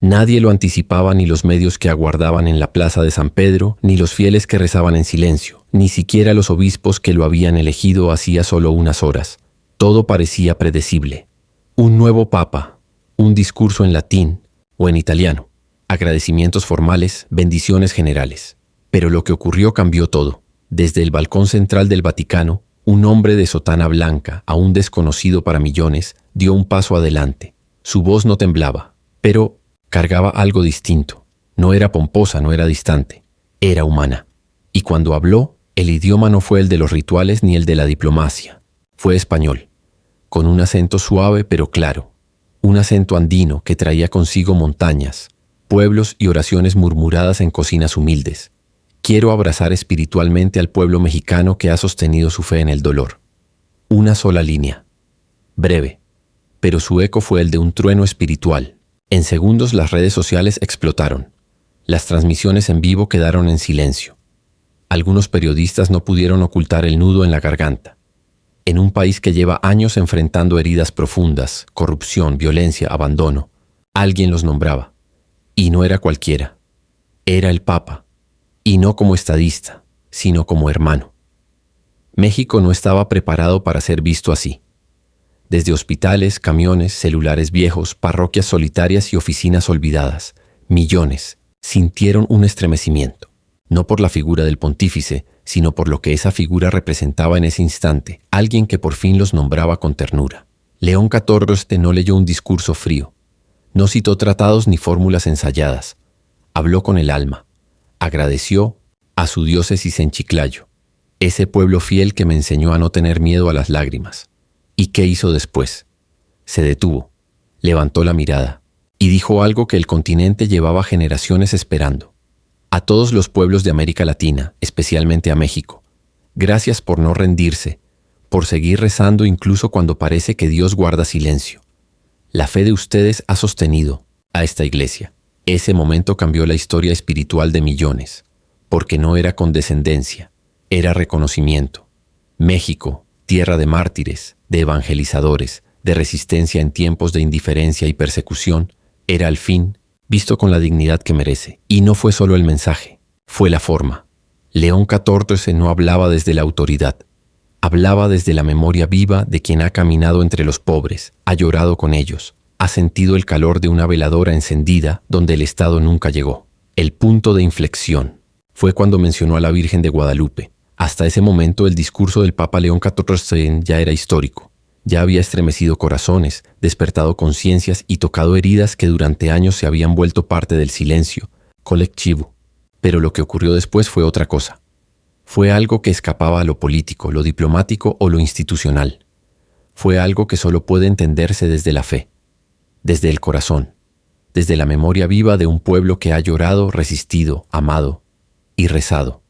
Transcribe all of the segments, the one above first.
Nadie lo anticipaba, ni los medios que aguardaban en la plaza de San Pedro, ni los fieles que rezaban en silencio, ni siquiera los obispos que lo habían elegido hacía solo unas horas. Todo parecía predecible. Un nuevo papa, un discurso en latín o en italiano, agradecimientos formales, bendiciones generales. Pero lo que ocurrió cambió todo. Desde el balcón central del Vaticano, un hombre de sotana blanca, aún desconocido para millones, dio un paso adelante. Su voz no temblaba, pero cargaba algo distinto. No era pomposa, no era distante, era humana. Y cuando habló, el idioma no fue el de los rituales ni el de la diplomacia. Fue español, con un acento suave pero claro. Un acento andino que traía consigo montañas, pueblos y oraciones murmuradas en cocinas humildes. Quiero abrazar espiritualmente al pueblo mexicano que ha sostenido su fe en el dolor. Una sola línea. Breve, pero su eco fue el de un trueno espiritual. En segundos las redes sociales explotaron. Las transmisiones en vivo quedaron en silencio. Algunos periodistas no pudieron ocultar el nudo en la garganta. En un país que lleva años enfrentando heridas profundas, corrupción, violencia, abandono, alguien los nombraba. Y no era cualquiera. Era el Papa. Y no como estadista, sino como hermano. México no estaba preparado para ser visto así. Desde hospitales, camiones, celulares viejos, parroquias solitarias y oficinas olvidadas, millones sintieron un estremecimiento, no por la figura del pontífice, sino por lo que esa figura representaba en ese instante, alguien que por fin los nombraba con ternura. León XIV no leyó un discurso frío, no citó tratados ni fórmulas ensayadas, habló con el alma, agradeció a su diócesis en Chiclayo, ese pueblo fiel que me enseñó a no tener miedo a las lágrimas. ¿Y qué hizo después? Se detuvo, levantó la mirada y dijo algo que el continente llevaba generaciones esperando. A todos los pueblos de América Latina, especialmente a México, gracias por no rendirse, por seguir rezando incluso cuando parece que Dios guarda silencio. La fe de ustedes ha sostenido a esta iglesia. Ese momento cambió la historia espiritual de millones, porque no era condescendencia, era reconocimiento. México, tierra de mártires, de evangelizadores, de resistencia en tiempos de indiferencia y persecución, era al fin visto con la dignidad que merece. Y no fue solo el mensaje, fue la forma. León XIV no hablaba desde la autoridad, hablaba desde la memoria viva de quien ha caminado entre los pobres, ha llorado con ellos, ha sentido el calor de una veladora encendida donde el Estado nunca llegó. El punto de inflexión fue cuando mencionó a la Virgen de Guadalupe. Hasta ese momento el discurso del Papa León XIV ya era histórico. Ya había estremecido corazones, despertado conciencias y tocado heridas que durante años se habían vuelto parte del silencio colectivo. Pero lo que ocurrió después fue otra cosa. Fue algo que escapaba a lo político, lo diplomático o lo institucional. Fue algo que solo puede entenderse desde la fe, desde el corazón, desde la memoria viva de un pueblo que ha llorado, resistido, amado y rezado.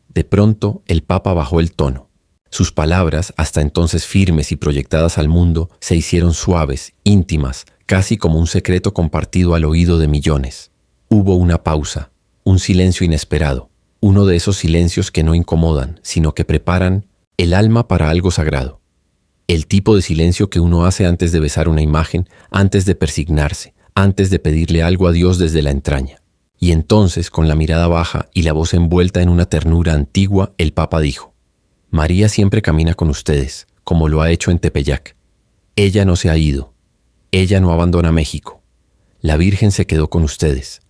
De pronto, el Papa bajó el tono. Sus palabras, hasta entonces firmes y proyectadas al mundo, se hicieron suaves, íntimas, casi como un secreto compartido al oído de millones. Hubo una pausa, un silencio inesperado, uno de esos silencios que no incomodan, sino que preparan el alma para algo sagrado. El tipo de silencio que uno hace antes de besar una imagen, antes de persignarse, antes de pedirle algo a Dios desde la entraña. Y entonces, con la mirada baja y la voz envuelta en una ternura antigua, el Papa dijo: María siempre camina con ustedes, como lo ha hecho en Tepeyac. Ella no se ha ido. Ella no abandona México. La Virgen se quedó con ustedes.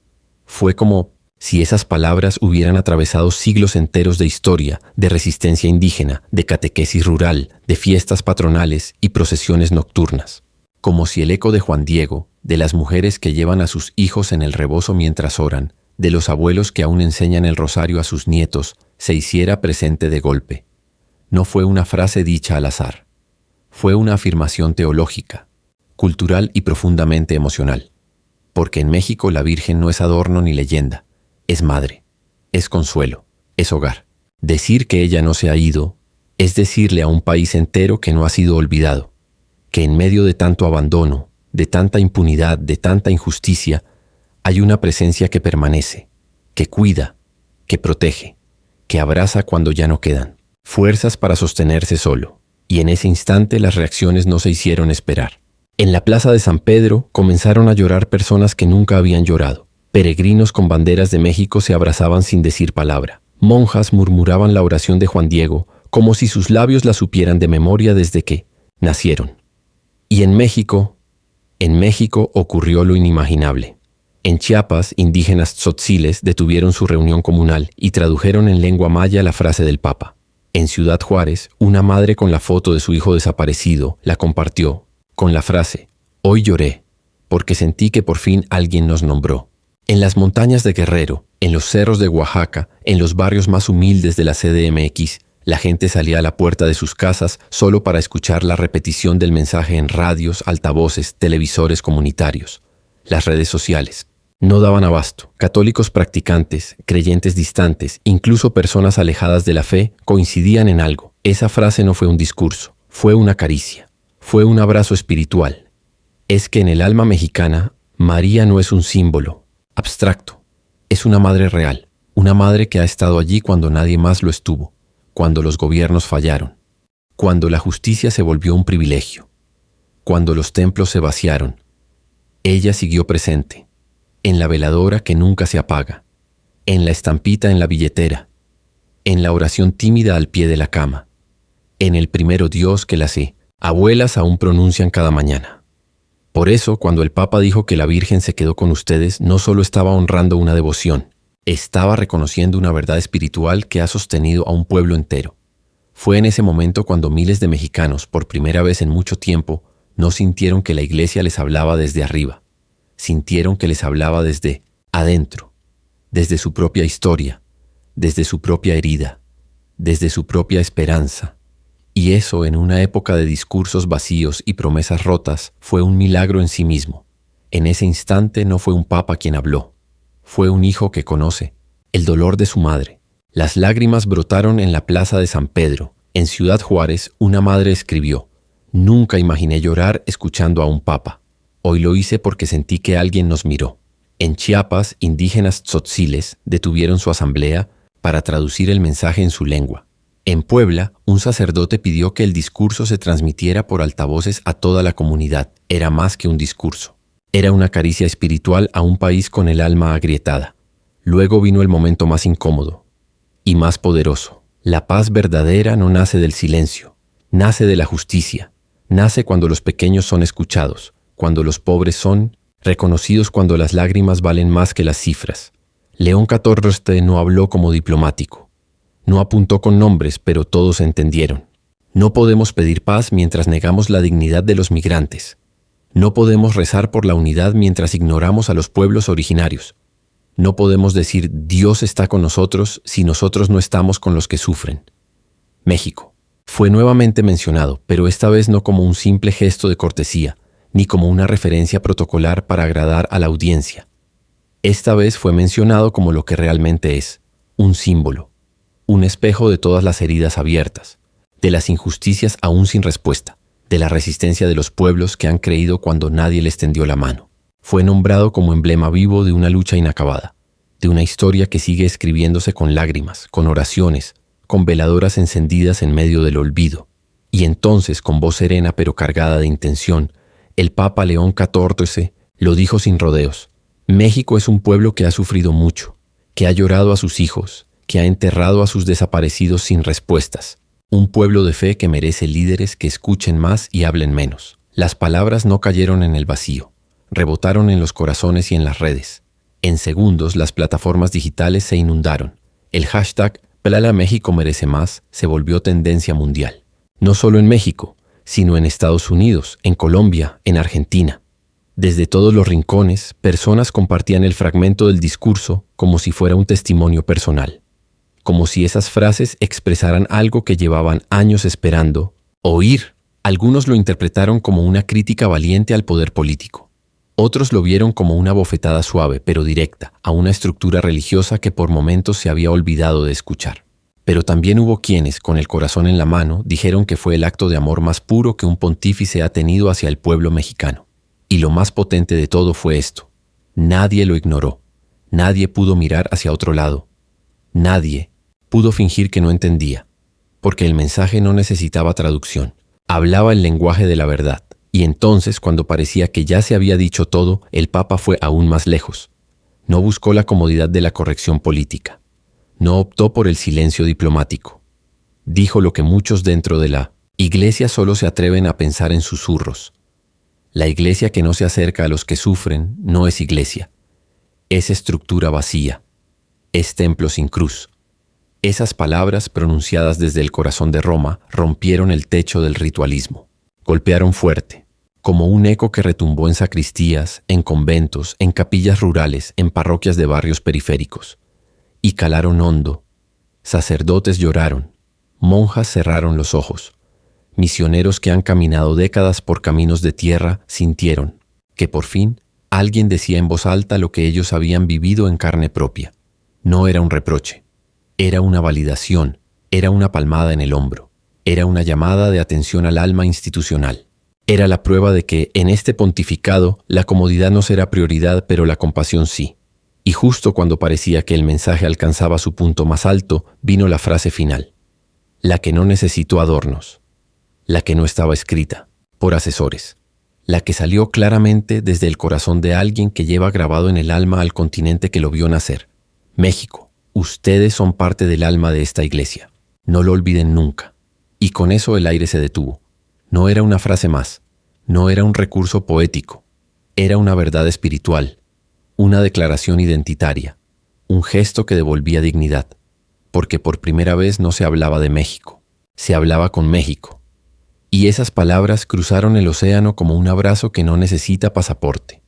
Fue como si esas palabras hubieran atravesado siglos enteros de historia, de resistencia indígena, de catequesis rural, de fiestas patronales y procesiones nocturnas. Como si el eco de Juan Diego, de las mujeres que llevan a sus hijos en el rebozo mientras oran, de los abuelos que aún enseñan el rosario a sus nietos, se hiciera presente de golpe. No fue una frase dicha al azar. Fue una afirmación teológica, cultural y profundamente emocional. Porque en México la Virgen no es adorno ni leyenda, es madre, es consuelo, es hogar. Decir que ella no se ha ido es decirle a un país entero que no ha sido olvidado, que en medio de tanto abandono, de tanta impunidad, de tanta injusticia, hay una presencia que permanece, que cuida, que protege, que abraza cuando ya no quedan fuerzas para sostenerse solo. Y en ese instante las reacciones no se hicieron esperar. En la plaza de San Pedro comenzaron a llorar personas que nunca habían llorado. Peregrinos con banderas de México se abrazaban sin decir palabra. Monjas murmuraban la oración de Juan Diego, como si sus labios la supieran de memoria desde que nacieron. Y en México ocurrió lo inimaginable. En Chiapas, indígenas tzotziles detuvieron su reunión comunal y tradujeron en lengua maya la frase del Papa. En Ciudad Juárez, una madre con la foto de su hijo desaparecido la compartió con la frase: «Hoy lloré, porque sentí que por fin alguien nos nombró». En las montañas de Guerrero, en los cerros de Oaxaca, en los barrios más humildes de la CDMX, la gente salía a la puerta de sus casas solo para escuchar la repetición del mensaje en radios, altavoces, televisores comunitarios. Las redes sociales no daban abasto. Católicos practicantes, creyentes distantes, incluso personas alejadas de la fe, coincidían en algo. Esa frase no fue un discurso, fue una caricia. Fue un abrazo espiritual. Es que en el alma mexicana, María no es un símbolo abstracto. Es una madre real, una madre que ha estado allí cuando nadie más lo estuvo, cuando los gobiernos fallaron, cuando la justicia se volvió un privilegio, cuando los templos se vaciaron. Ella siguió presente, en la veladora que nunca se apaga, en la estampita en la billetera, en la oración tímida al pie de la cama, en el primero Dios que la sé. Abuelas aún pronuncian cada mañana. Por eso, cuando el Papa dijo que la Virgen se quedó con ustedes, no solo estaba honrando una devoción, estaba reconociendo una verdad espiritual que ha sostenido a un pueblo entero. Fue en ese momento cuando miles de mexicanos, por primera vez en mucho tiempo, no sintieron que la Iglesia les hablaba desde arriba. Sintieron que les hablaba desde adentro, desde su propia historia, desde su propia herida, desde su propia esperanza. Y eso, en una época de discursos vacíos y promesas rotas, fue un milagro en sí mismo. En ese instante no fue un papa quien habló, fue un hijo que conoce el dolor de su madre. Las lágrimas brotaron en la plaza de San Pedro. En Ciudad Juárez, una madre escribió: «Nunca imaginé llorar escuchando a un papa. Hoy lo hice porque sentí que alguien nos miró». En Chiapas, indígenas tzotziles detuvieron su asamblea para traducir el mensaje en su lengua. En Puebla, un sacerdote pidió que el discurso se transmitiera por altavoces a toda la comunidad. Era más que un discurso. Era una caricia espiritual a un país con el alma agrietada. Luego vino el momento más incómodo y más poderoso. La paz verdadera no nace del silencio, nace de la justicia. Nace cuando los pequeños son escuchados, cuando los pobres son reconocidos, cuando las lágrimas valen más que las cifras. León XIV no habló como diplomático. No apuntó con nombres, pero todos entendieron. No podemos pedir paz mientras negamos la dignidad de los migrantes. No podemos rezar por la unidad mientras ignoramos a los pueblos originarios. No podemos decir Dios está con nosotros si nosotros no estamos con los que sufren. México fue nuevamente mencionado, pero esta vez no como un simple gesto de cortesía, ni como una referencia protocolar para agradar a la audiencia. Esta vez fue mencionado como lo que realmente es, un símbolo. Un espejo de todas las heridas abiertas, de las injusticias aún sin respuesta, de la resistencia de los pueblos que han creído cuando nadie les tendió la mano. Fue nombrado como emblema vivo de una lucha inacabada, de una historia que sigue escribiéndose con lágrimas, con oraciones, con veladoras encendidas en medio del olvido. Y entonces, con voz serena pero cargada de intención, el Papa León XIV lo dijo sin rodeos: México es un pueblo que ha sufrido mucho, que ha llorado a sus hijos, que ha enterrado a sus desaparecidos sin respuestas. Un pueblo de fe que merece líderes que escuchen más y hablen menos. Las palabras no cayeron en el vacío, rebotaron en los corazones y en las redes. En segundos, las plataformas digitales se inundaron. El hashtag Plala México merece más se volvió tendencia mundial. No solo en México, sino en Estados Unidos, en Colombia, en Argentina. Desde todos los rincones, personas compartían el fragmento del discurso como si fuera un testimonio personal. Como si esas frases expresaran algo que llevaban años esperando oír. Algunos lo interpretaron como una crítica valiente al poder político. Otros lo vieron como una bofetada suave pero directa a una estructura religiosa que por momentos se había olvidado de escuchar. Pero también hubo quienes, con el corazón en la mano, dijeron que fue el acto de amor más puro que un pontífice ha tenido hacia el pueblo mexicano. Y lo más potente de todo fue esto: nadie lo ignoró, nadie pudo mirar hacia otro lado, nadie pudo fingir que no entendía, porque el mensaje no necesitaba traducción. Hablaba el lenguaje de la verdad, Y entonces, cuando parecía que ya se había dicho todo, el Papa fue aún más lejos. No buscó la comodidad de la corrección política. No optó por el silencio diplomático. Dijo lo que muchos dentro de la Iglesia solo se atreven a pensar en susurros. La Iglesia que no se acerca a los que sufren no es Iglesia. Es estructura vacía. Es templo sin cruz. Esas palabras, pronunciadas desde el corazón de Roma, rompieron el techo del ritualismo. Golpearon fuerte, como un eco que retumbó en sacristías, en conventos, en capillas rurales, en parroquias de barrios periféricos. Y calaron hondo. Sacerdotes lloraron. Monjas cerraron los ojos. Misioneros que han caminado décadas por caminos de tierra sintieron que por fin alguien decía en voz alta lo que ellos habían vivido en carne propia. No era un reproche, era una validación, era una palmada en el hombro, era una llamada de atención al alma institucional. Era la prueba de que en este pontificado la comodidad no será prioridad, pero la compasión sí. Y justo cuando parecía que el mensaje alcanzaba su punto más alto, vino la frase final, la que no necesitó adornos. La que no estaba escrita por asesores, la que salió claramente desde el corazón de alguien que lleva grabado en el alma al continente que lo vio nacer. México, ustedes son parte del alma de esta iglesia. No lo olviden nunca. Y con eso el aire se detuvo. No era una frase más, no era un recurso poético, era una verdad espiritual, una declaración identitaria, un gesto que devolvía dignidad, porque por primera vez no se hablaba de México, se hablaba con México. Y esas palabras cruzaron el océano como un abrazo que no necesita pasaporte.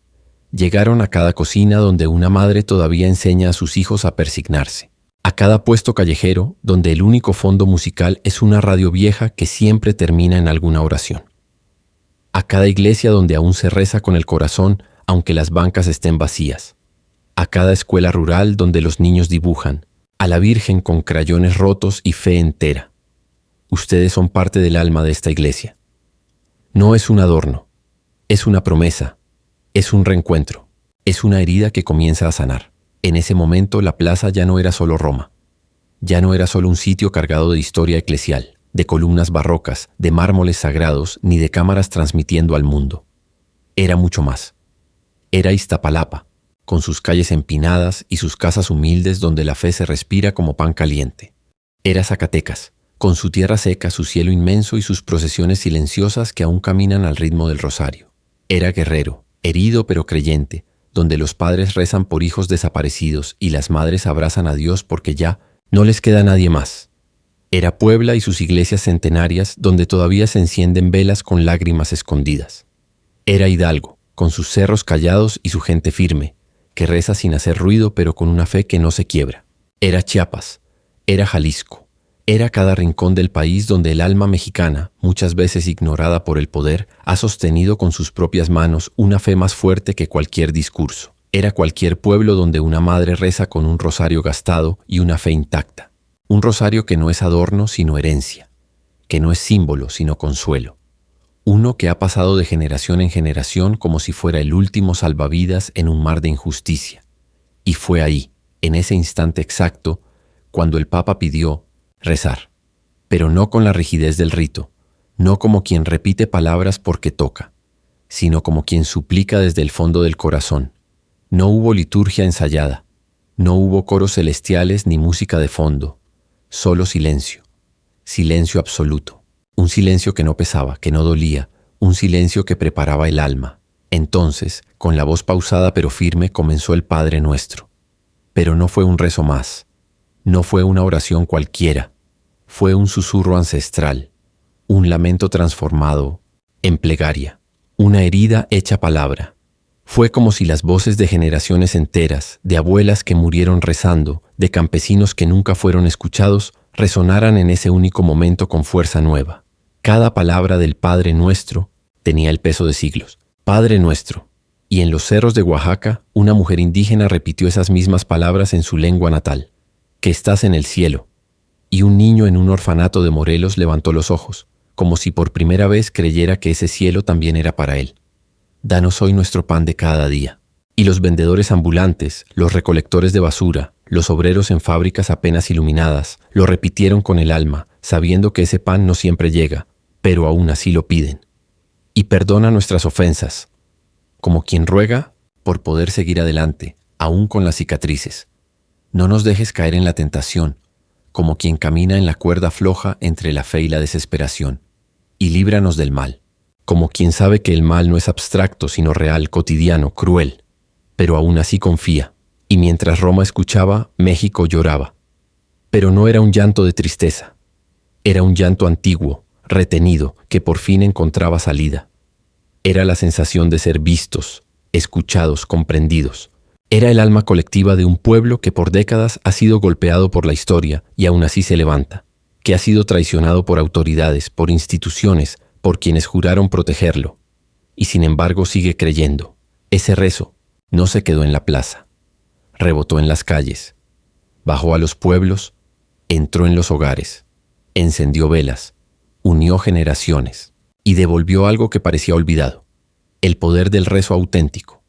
Llegaron a cada cocina donde una madre todavía enseña a sus hijos a persignarse. A cada puesto callejero donde el único fondo musical es una radio vieja que siempre termina en alguna oración. A cada iglesia donde aún se reza con el corazón aunque las bancas estén vacías. A cada escuela rural donde los niños dibujan. A la Virgen con crayones rotos y fe entera. Ustedes son parte del alma de esta iglesia. No es un adorno, es una promesa, es un reencuentro, es una herida que comienza a sanar. En ese momento la plaza ya no era solo Roma, ya no era solo un sitio cargado de historia eclesial, de columnas barrocas, de mármoles sagrados, ni de cámaras transmitiendo al mundo. Era mucho más. Era Iztapalapa, con sus calles empinadas y sus casas humildes donde la fe se respira como pan caliente. Era Zacatecas, con su tierra seca, su cielo inmenso y sus procesiones silenciosas que aún caminan al ritmo del rosario. Era Guerrero, herido pero creyente, donde los padres rezan por hijos desaparecidos y las madres abrazan a Dios porque ya no les queda nadie más. Era Puebla y sus iglesias centenarias, donde todavía se encienden velas con lágrimas escondidas. Era Hidalgo, con sus cerros callados y su gente firme, que reza sin hacer ruido pero con una fe que no se quiebra. Era Chiapas, era Jalisco. Era cada rincón del país donde el alma mexicana, muchas veces ignorada por el poder, ha sostenido con sus propias manos una fe más fuerte que cualquier discurso. Era cualquier pueblo donde una madre reza con un rosario gastado y una fe intacta. Un rosario que no es adorno sino herencia, que no es símbolo sino consuelo. Uno que ha pasado de generación en generación como si fuera el último salvavidas en un mar de injusticia. Y fue ahí, en ese instante exacto, cuando el Papa pidió rezar, pero no con la rigidez del rito, no como quien repite palabras porque toca, sino como quien suplica desde el fondo del corazón. No hubo liturgia ensayada, no hubo coros celestiales ni música de fondo, solo silencio, silencio absoluto, un silencio que no pesaba, que no dolía, un silencio que preparaba el alma. Entonces, con la voz pausada pero firme, comenzó el Padre Nuestro. Pero no fue un rezo más, no fue una oración cualquiera, fue un susurro ancestral, un lamento transformado en plegaria, una herida hecha palabra. Fue como si las voces de generaciones enteras, de abuelas que murieron rezando, de campesinos que nunca fueron escuchados, resonaran en ese único momento con fuerza nueva. Cada palabra del Padre Nuestro tenía el peso de siglos. Padre Nuestro. Y en los cerros de Oaxaca, una mujer indígena repitió esas mismas palabras en su lengua natal. Que estás en el cielo. Y un niño en un orfanato de Morelos levantó los ojos, como si por primera vez creyera que ese cielo también era para él. Danos hoy nuestro pan de cada día. Y los vendedores ambulantes, los recolectores de basura, los obreros en fábricas apenas iluminadas, lo repitieron con el alma, sabiendo que ese pan no siempre llega, pero aún así lo piden. y perdona nuestras ofensas, como quien ruega por poder seguir adelante, aún con las cicatrices. No nos dejes caer en la tentación, como quien camina en la cuerda floja entre la fe y la desesperación, y líbranos del mal, como quien sabe que el mal no es abstracto, sino real, cotidiano, cruel, pero aún así confía. Y mientras Roma escuchaba, México lloraba. Pero no era un llanto de tristeza, era un llanto antiguo, retenido, que por fin encontraba salida. Era la sensación de ser vistos, escuchados, comprendidos. Era el alma colectiva de un pueblo que por décadas ha sido golpeado por la historia y aún así se levanta, que ha sido traicionado por autoridades, por instituciones, por quienes juraron protegerlo, y sin embargo sigue creyendo. Ese rezo no se quedó en la plaza, rebotó en las calles, bajó a los pueblos, entró en los hogares, encendió velas, unió generaciones y devolvió algo que parecía olvidado, el poder del rezo auténtico.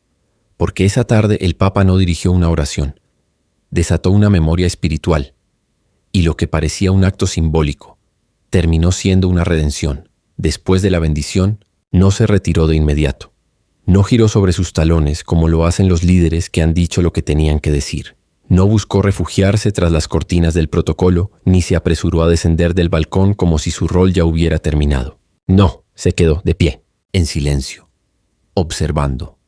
Porque esa tarde el Papa no dirigió una oración, desató una memoria espiritual, y lo que parecía un acto simbólico terminó siendo una redención. Después de la bendición, no se retiró de inmediato. No giró sobre sus talones como lo hacen los líderes que han dicho lo que tenían que decir. No buscó refugiarse tras las cortinas del protocolo, ni se apresuró a descender del balcón como si su rol ya hubiera terminado. No, se quedó de pie, en silencio, observando.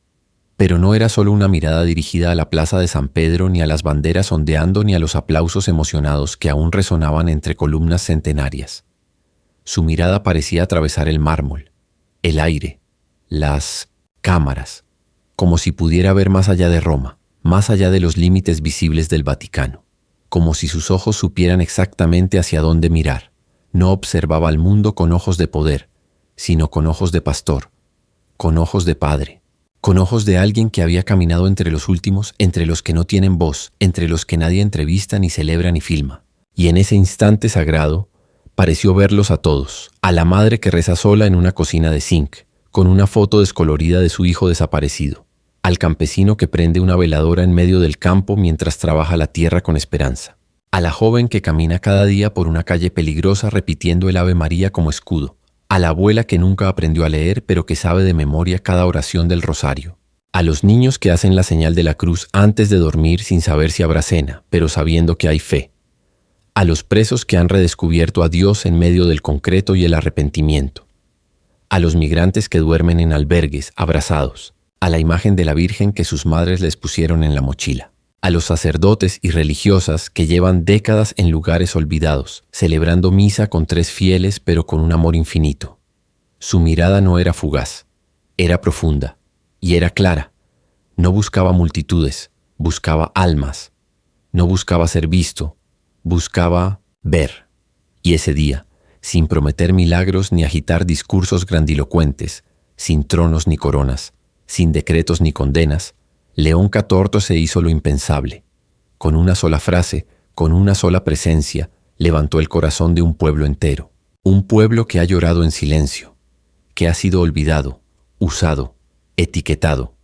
Pero no era solo una mirada dirigida a la plaza de San Pedro, ni a las banderas ondeando, ni a los aplausos emocionados que aún resonaban entre columnas centenarias. Su mirada parecía atravesar el mármol, el aire, las cámaras, como si pudiera ver más allá de Roma, más allá de los límites visibles del Vaticano, como si sus ojos supieran exactamente hacia dónde mirar. No observaba al mundo con ojos de poder, sino con ojos de pastor, con ojos de padre, con ojos de alguien que había caminado entre los últimos, entre los que no tienen voz, entre los que nadie entrevista ni celebra ni filma. Y en ese instante sagrado, pareció verlos a todos, a la madre que reza sola en una cocina de zinc, con una foto descolorida de su hijo desaparecido, al campesino que prende una veladora en medio del campo mientras trabaja la tierra con esperanza, a la joven que camina cada día por una calle peligrosa repitiendo el Ave María como escudo, a la abuela que nunca aprendió a leer pero que sabe de memoria cada oración del rosario, a los niños que hacen la señal de la cruz antes de dormir sin saber si habrá cena, pero sabiendo que hay fe, a los presos que han redescubierto a Dios en medio del concreto y el arrepentimiento, a los migrantes que duermen en albergues, abrazados, a la imagen de la Virgen que sus madres les pusieron en la mochila, a los sacerdotes y religiosas que llevan décadas en lugares olvidados, celebrando misa con 3 fieles pero con un amor infinito. Su mirada no era fugaz, era profunda y era clara. No buscaba multitudes, buscaba almas. No buscaba ser visto, buscaba ver. Y ese día, sin prometer milagros ni agitar discursos grandilocuentes, sin tronos ni coronas, sin decretos ni condenas, León XIV se hizo lo impensable. Con una sola frase, con una sola presencia, levantó el corazón de un pueblo entero. Un pueblo que ha llorado en silencio, que ha sido olvidado, usado, etiquetado.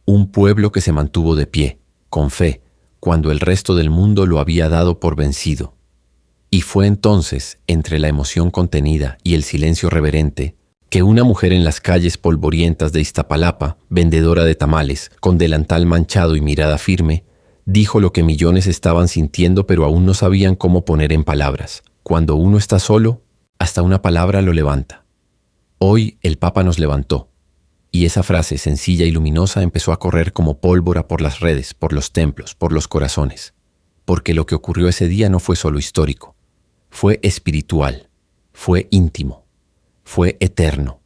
Un pueblo que se mantuvo de pie, con fe, cuando el resto del mundo lo había dado por vencido. Y fue entonces, entre la emoción contenida y el silencio reverente, que una mujer en las calles polvorientas de Iztapalapa, vendedora de tamales, con delantal manchado y mirada firme, dijo lo que millones estaban sintiendo pero aún no sabían cómo poner en palabras. Cuando uno está solo, hasta una palabra lo levanta. Hoy el Papa nos levantó, y esa frase sencilla y luminosa empezó a correr como pólvora por las redes, por los templos, por los corazones, porque lo que ocurrió ese día no fue solo histórico, fue espiritual, fue íntimo, fue eterno.